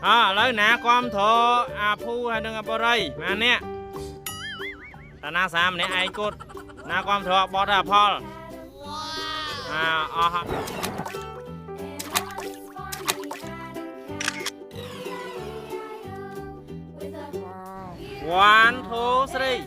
lấy ná com thọ phu hay đừng bò rây mà nè ta na sam nè ai cốt ná com thọ bò ra Paul One, two, three.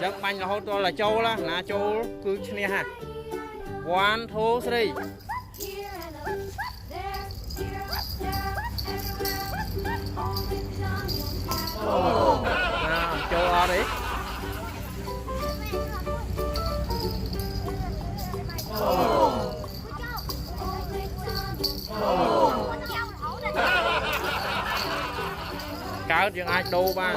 Giấc bánh là hốt là châu là ná châu cứ nè ha. One, two, three. Châu ở đấy. Cáo chuyện ai đâu ba.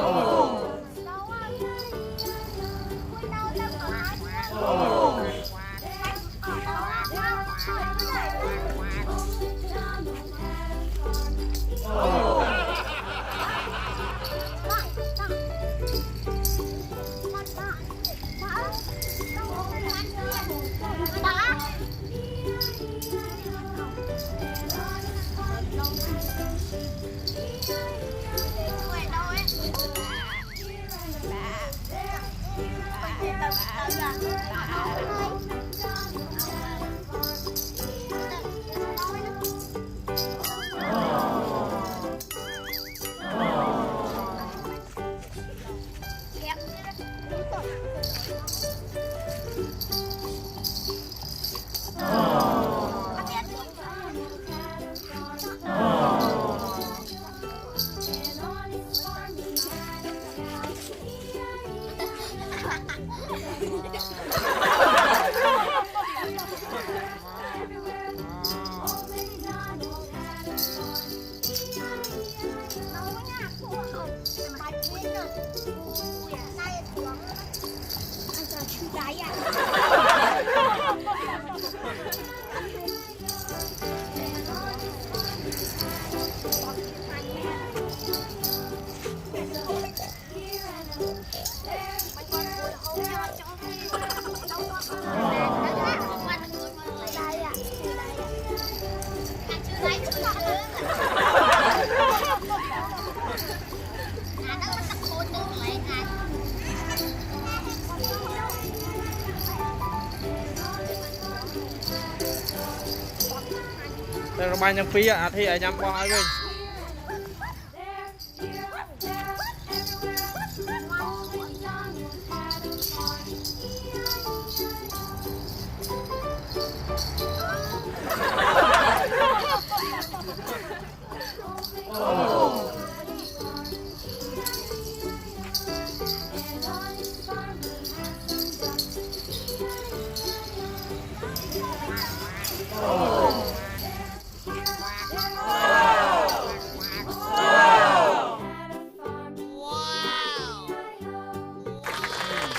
Đây là bao nhiêu phí thì ở nhắm qua ai bên.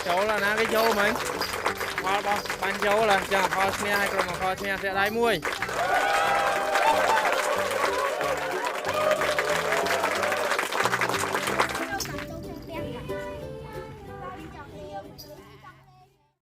Chỗ là na cái chỗ mình khoa bao ban chỗ là chẳng khoa xe hay còn mà khoa xe sẽ đáy muôi